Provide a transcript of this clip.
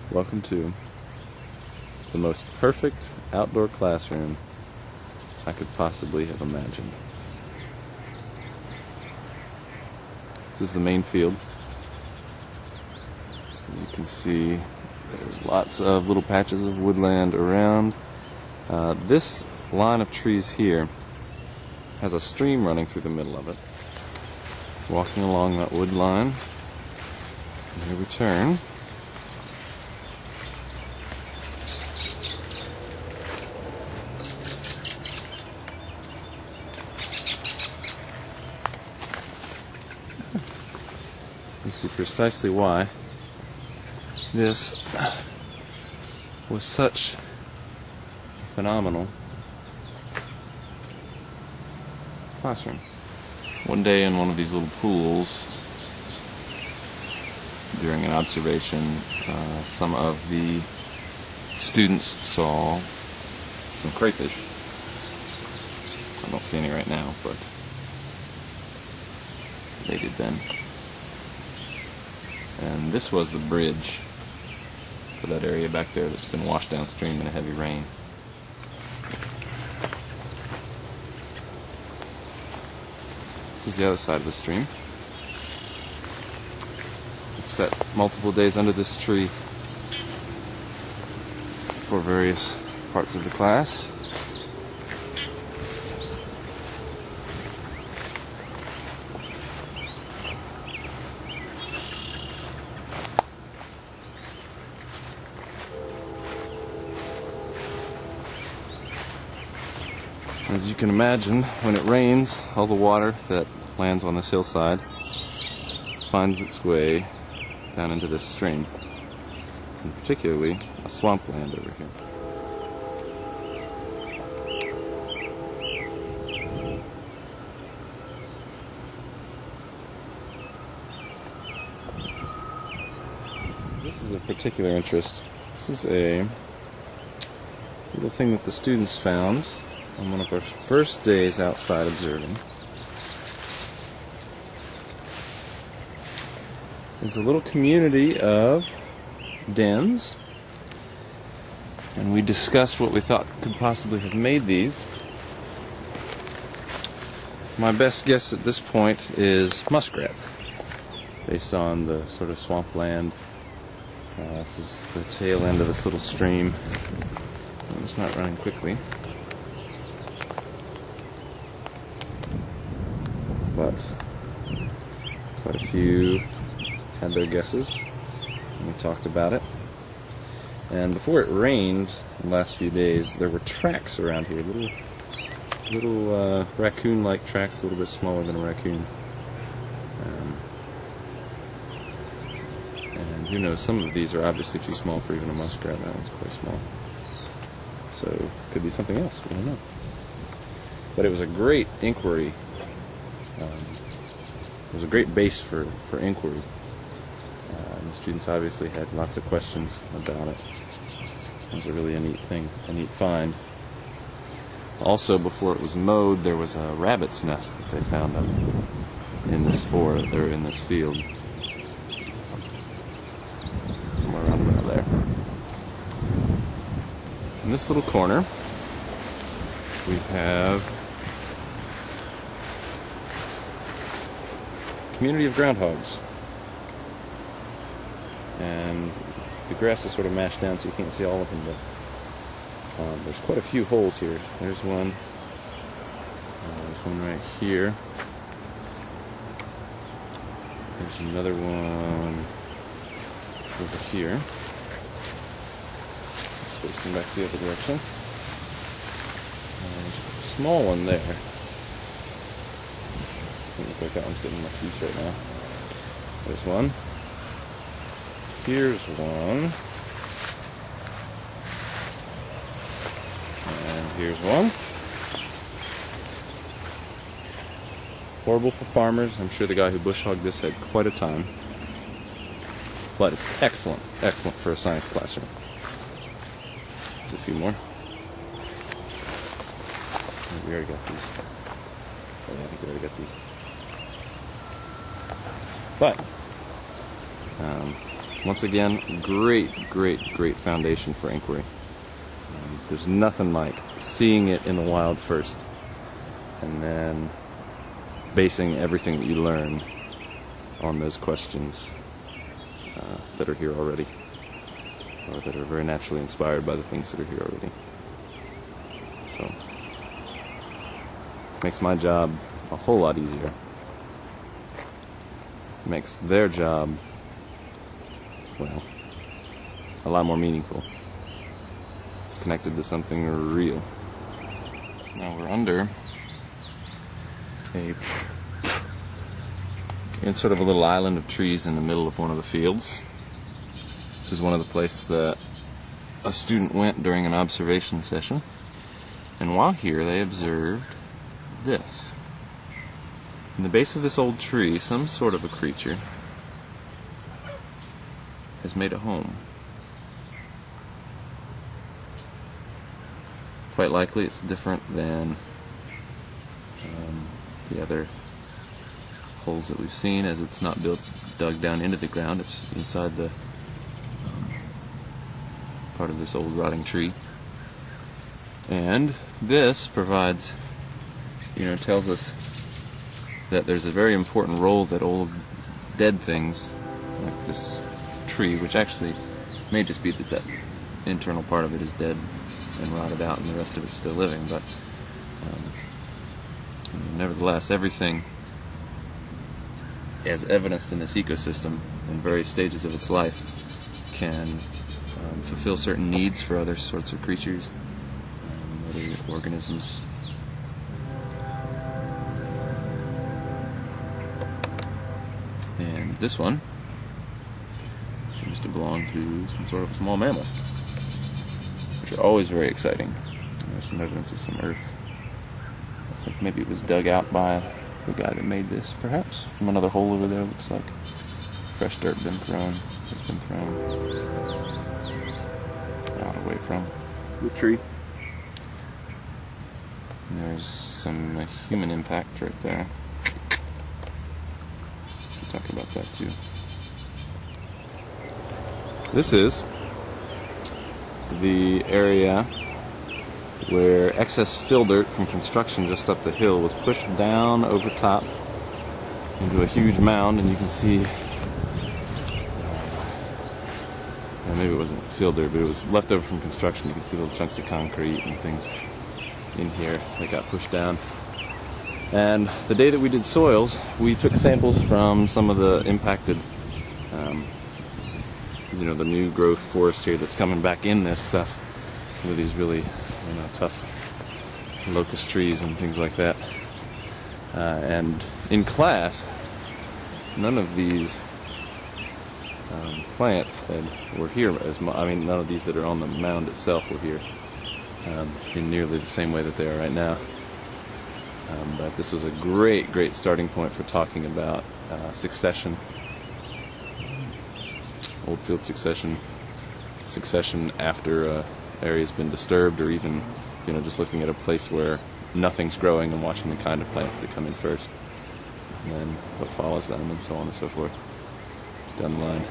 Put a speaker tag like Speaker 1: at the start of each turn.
Speaker 1: Welcome to the most perfect outdoor classroom I could possibly have imagined. This is the main field. As you can see, there's lots of little patches of woodland around. This line of trees here has a stream running through the middle of it. Walking along that wood line, and here we turn. You see precisely why this was such a phenomenal classroom. One day in one of these little pools, during an observation, some of the students saw some crayfish. I don't see any right now, but they did then. And this was the bridge for that area back there that's been washed downstream in a heavy rain. This is the other side of the stream. We've sat multiple days under this tree for various parts of the class. As you can imagine, when it rains, all the water that lands on this hillside finds its way down into this stream, and particularly a swampland over here. This is of particular interest. This is a little thing that the students found on one of our first days outside observing. There's a little community of dens, and we discussed what we thought could possibly have made these. My best guess at this point is muskrats, based on the sort of swampland. This is the tail end of this little stream. It's not running quickly. But quite a few had their guesses, and we talked about it. And before it rained the last few days, there were tracks around here, little raccoon-like tracks, a little bit smaller than a raccoon. And who knows, some of these are obviously too small for even a muskrat. That one's quite small. So it could be something else, we don't know. But it was a great inquiry. It was a great base for inquiry. The students obviously had lots of questions about it. It was really a neat thing, a neat find. Also, before it was mowed, there was a rabbit's nest that they found up in this forest, or in this field, somewhere around about there. In this little corner, we have community of groundhogs, and the grass is sort of mashed down so you can't see all of them, but there's quite a few holes here. There's one right here, there's another one over here, it's facing back the other direction, there's a small one there. Doesn't look like that one's getting much use right now. There's one. Here's one. And here's one. Horrible for farmers. I'm sure the guy who bush hogged this had quite a time. But it's excellent, excellent for a science classroom. There's a few more. We already got these. Oh, yeah, I think we already got these. But once again, great foundation for inquiry. There's nothing like seeing it in the wild first, and then basing everything that you learn on those questions that are here already, or that are very naturally inspired by the things that are here already. So, makes my job a whole lot easier. Makes their job, well, a lot more meaningful. It's connected to something real. Now we're under in sort of a little island of trees in the middle of one of the fields. This is one of the places that a student went during an observation session, and while here they observed this. In the base of this old tree, some sort of a creature has made a home. Quite likely it's different than the other holes that we've seen, as it's not dug down into the ground. It's inside the part of this old rotting tree. And this provides, tells us that there's a very important role that old dead things, like this tree, which actually may just be that internal part of it is dead and rotted out and the rest of it's still living, but nevertheless, everything as evidenced in this ecosystem in various stages of its life can fulfill certain needs for other sorts of creatures, other organisms. And this one seems to belong to some sort of a small mammal, which are always very exciting. There's some evidence of some earth. Looks like maybe it was dug out by the guy that made this, perhaps. From another hole over there, looks like fresh dirt has been thrown out away from the tree. And there's some human impact right there. Should talk about that too. This is the area where excess fill dirt from construction just up the hill was pushed down over top into a huge mound, and you can see, maybe it wasn't fill dirt, but it was left over from construction. You can see little chunks of concrete and things in here that got pushed down. And the day that we did soils, we took samples from some of the impacted, the new growth forest here that's coming back in this stuff. Some of these really tough locust trees and things like that. And in class, none of these plants were here none of these that are on the mound itself were here in nearly the same way that they are right now. But this was a great starting point for talking about succession, old field succession after area's been disturbed, or even just looking at a place where nothing's growing and watching the kind of plants that come in first, and then what follows them, and so on and so forth down the line.